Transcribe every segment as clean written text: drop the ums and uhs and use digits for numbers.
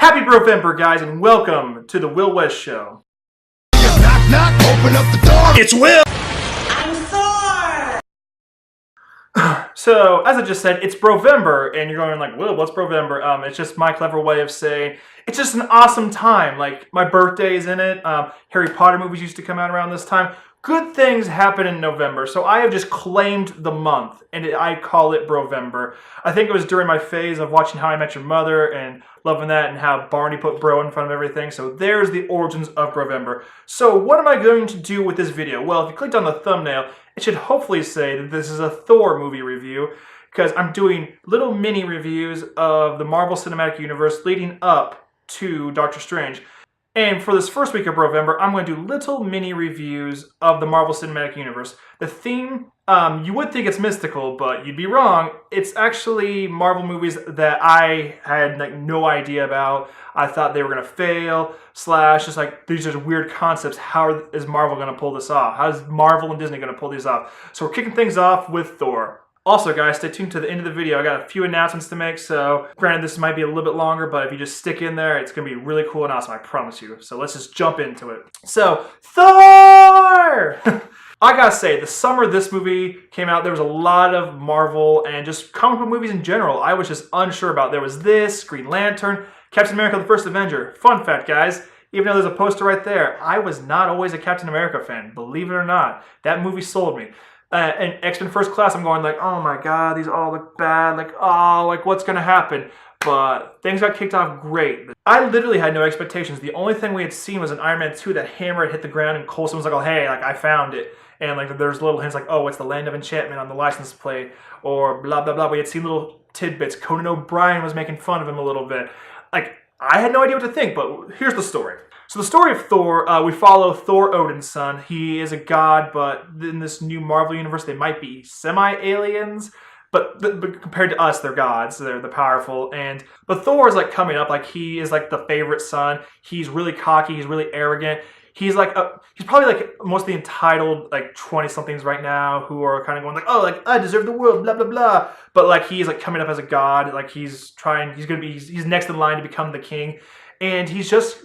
Happy Brofember, guys, and welcome to the Will West Show. Knock, knock, open up the door. It's Will! I'm Thor! So, as I just said, it's Brofember, and you're going like, Will, what's Brofember? It's just my clever way of saying it's just an awesome time. Like, my birthday is in it. Harry Potter movies used to come out around this time. Good things happen in November, so I have just claimed the month, and I call it Brofember. I think it was during my phase of watching How I Met Your Mother and loving that and how Barney put bro in front of everything, so there's the origins of Brofember. So what am I going to do with this video? Well, if you clicked on the thumbnail, it should hopefully say that this is a Thor movie review, because I'm doing little mini reviews of the Marvel Cinematic Universe leading up to Doctor Strange. And for this first week of Brofember, I'm going to do little mini reviews of the Marvel Cinematic Universe. The theme, you would think it's mystical, but you'd be wrong. It's actually Marvel movies that I had no idea about. I thought they were going to fail, just like these are weird concepts. How is Marvel going to pull this off? How is Marvel and Disney going to pull these off? So we're kicking things off with Thor. Also, guys, stay tuned to the end of the video. I got a few announcements to make, so granted this might be a little bit longer, but if you just stick in there, it's going to be really cool and awesome, I promise you. So let's just jump into it. So, Thor! I gotta say, the summer this movie came out, there was a lot of Marvel and just comic book movies in general I was just unsure about. There was this, Green Lantern, Captain America the First Avenger. Fun fact, guys. Even though there's a poster right there, I was not always a Captain America fan, believe it or not. That movie sold me. And X-Men First Class, I'm going like, oh my god, these all look bad, like what's gonna happen? But things got kicked off great. I literally had no expectations. The only thing we had seen was in Iron Man 2 that hammer had hit the ground and Coulson was like, oh hey, I found it. And there's little hints like, oh, it's the Land of Enchantment on the license plate, or blah blah blah. We had seen little tidbits. Conan O'Brien was making fun of him a little bit. I had no idea what to think, but here's the story. So the story of Thor, we follow Thor, Odin's son. He is a god, but in this new Marvel universe, they might be semi-aliens. But compared to us, they're gods. They're the powerful. But Thor is coming up. He is the favorite son. He's really cocky. He's really arrogant. He's he's probably most of the entitled 20-somethings right now who are kind of going I deserve the world, blah blah blah. But he's coming up as a god. He's next in line to become the king, and he's just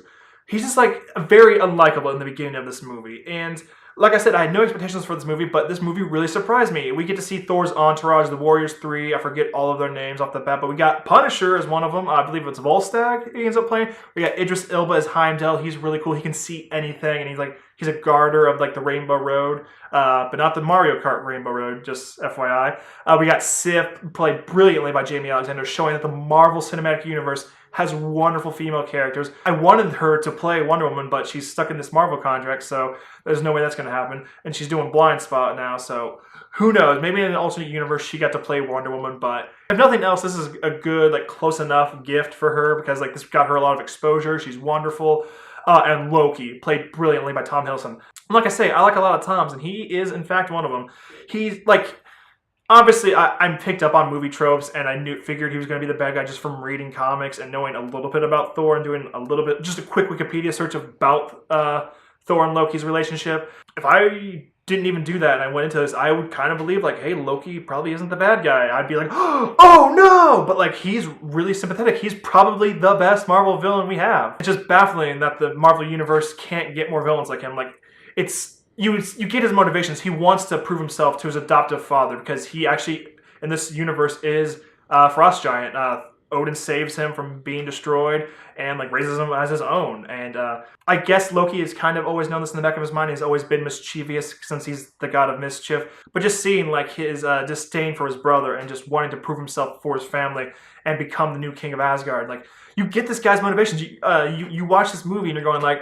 very unlikable in the beginning of this movie. And like I said, I had no expectations for this movie, but this movie really surprised me. We get to see Thor's entourage, the Warriors 3. I forget all of their names off the bat, but we got Punisher as one of them. I believe it's Volstagg he ends up playing. We got Idris Elba as Heimdall. He's really cool. He can see anything, and he's a guarder of the Rainbow Road, but not the Mario Kart Rainbow Road, just FYI. We got Sif, played brilliantly by Jamie Alexander, showing that the Marvel Cinematic Universe has wonderful female characters. I wanted her to play Wonder Woman, but she's stuck in this Marvel contract, so there's no way that's going to happen. And she's doing Blind Spot now, so who knows? Maybe in an alternate universe she got to play Wonder Woman, but if nothing else, this is a good, close enough gift for her, because this got her a lot of exposure. She's wonderful. And Loki, played brilliantly by Tom Hiddleston. And like I say, I like a lot of Toms, and he is, in fact, one of them. He's, obviously, I'm picked up on movie tropes, and I figured he was going to be the bad guy just from reading comics and knowing a little bit about Thor and doing a little bit, just a quick Wikipedia search about Thor and Loki's relationship. If I didn't even do that and I went into this, I would kind of believe, hey, Loki probably isn't the bad guy. I'd be like, oh no! But, he's really sympathetic. He's probably the best Marvel villain we have. It's just baffling that the Marvel Universe can't get more villains like him. You get his motivations. He wants to prove himself to his adoptive father because he actually, in this universe, is a frost giant. Odin saves him from being destroyed and raises him as his own. And I guess Loki has kind of always known this in the back of his mind. He's always been mischievous since he's the god of mischief. But just seeing his disdain for his brother and just wanting to prove himself for his family and become the new king of Asgard. You get this guy's motivations. You watch this movie and you're going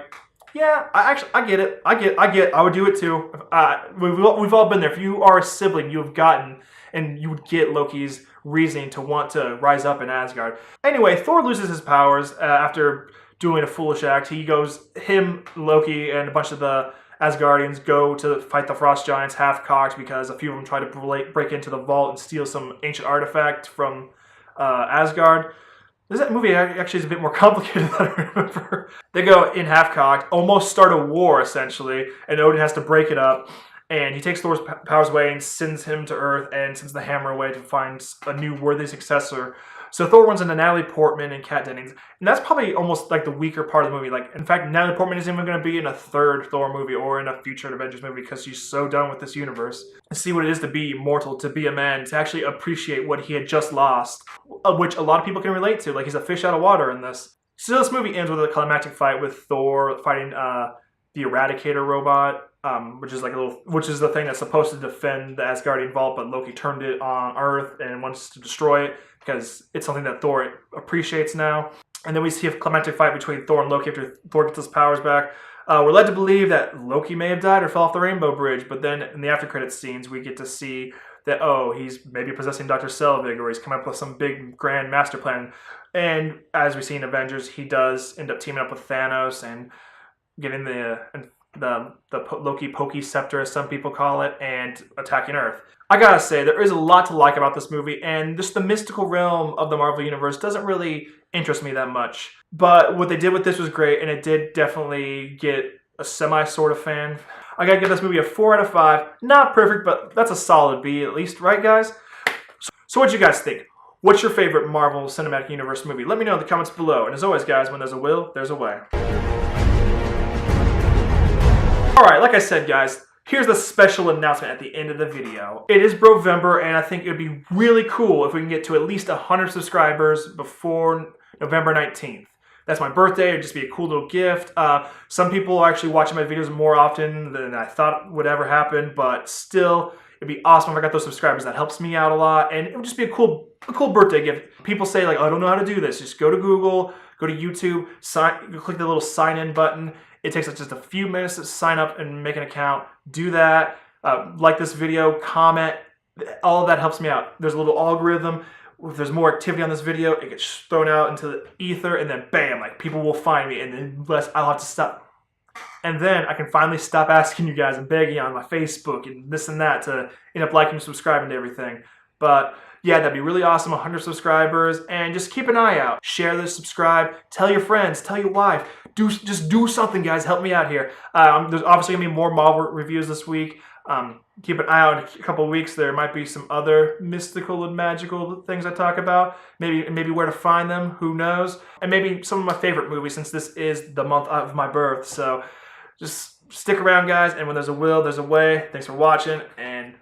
yeah, I get it. I would do it too. We've all been there. If you are a sibling, you have gotten, and you would get Loki's reasoning to want to rise up in Asgard. Anyway, Thor loses his powers after doing a foolish act. Loki, and a bunch of the Asgardians go to fight the Frost Giants half-cocked because a few of them try to break into the vault and steal some ancient artifact from Asgard. This movie actually is a bit more complicated than I remember. They go in half-cocked, almost start a war, essentially, and Odin has to break it up. And he takes Thor's powers away and sends him to Earth and sends the hammer away to find a new worthy successor So Thor runs into Natalie Portman and Kat Dennings, and that's probably almost like the weaker part of the movie. Like, in fact, Natalie Portman isn't even going to be in a third Thor movie or in a future Avengers movie because she's so done with this universe. And see what it is to be mortal, to be a man, to actually appreciate what he had just lost, which a lot of people can relate to. Like, he's a fish out of water in this. So this movie ends with a climactic fight with Thor fighting the Eradicator robot, which is the thing that's supposed to defend the Asgardian vault, but Loki turned it on Earth and wants to destroy it because it's something that Thor appreciates now. And then we see a climactic fight between Thor and Loki after Thor gets his powers back. We're led to believe that Loki may have died or fell off the Rainbow Bridge, but then in the after credits scenes, we get to see that, he's maybe possessing Dr. Selvig, or he's come up with some big grand master plan. And as we see in Avengers, he does end up teaming up with Thanos and getting the Loki Pokey Scepter, as some people call it, and attacking Earth. I gotta say, there is a lot to like about this movie, and just the mystical realm of the Marvel Universe doesn't really interest me that much. But what they did with this was great, and it did definitely get a sort of fan. I gotta give this movie a 4 out of 5. Not perfect, but that's a solid B at least, right guys? So what do you guys think? What's your favorite Marvel Cinematic Universe movie? Let me know in the comments below. And as always, guys, when there's a will, there's a way. Alright, like I said, guys, here's the special announcement at the end of the video. It is Brovember, and I think it would be really cool if we can get to at least 100 subscribers before November 19th. That's my birthday. It'd just be a cool little gift. Some people are actually watching my videos more often than I thought would ever happen, but still, it'd be awesome if I got those subscribers. That helps me out a lot, and it would just be a cool birthday gift. People say, like, oh, I don't know how to do this. Just go to Google, go to YouTube, click the little sign-in button. It takes just a few minutes to sign up and make an account. Do that. Like this video, comment. All of that helps me out. There's a little algorithm. If there's more activity on this video, it gets thrown out into the ether, and then bam, like, people will find me, and then I'll have to stop. And then I can finally stop asking you guys and begging on my Facebook and this and that to end up liking and subscribing to everything. But yeah, that'd be really awesome, 100 subscribers, and just keep an eye out. Share this, subscribe, tell your friends, tell your wife. Just do something, guys. Help me out here. There's obviously going to be more Marvel reviews this week. Keep an eye out in a couple of weeks. There might be some other mystical and magical things I talk about. Maybe where to find them. Who knows? And maybe some of my favorite movies, since this is the month of my birth. So just stick around, guys. And when there's a will, there's a way. Thanks for watching, and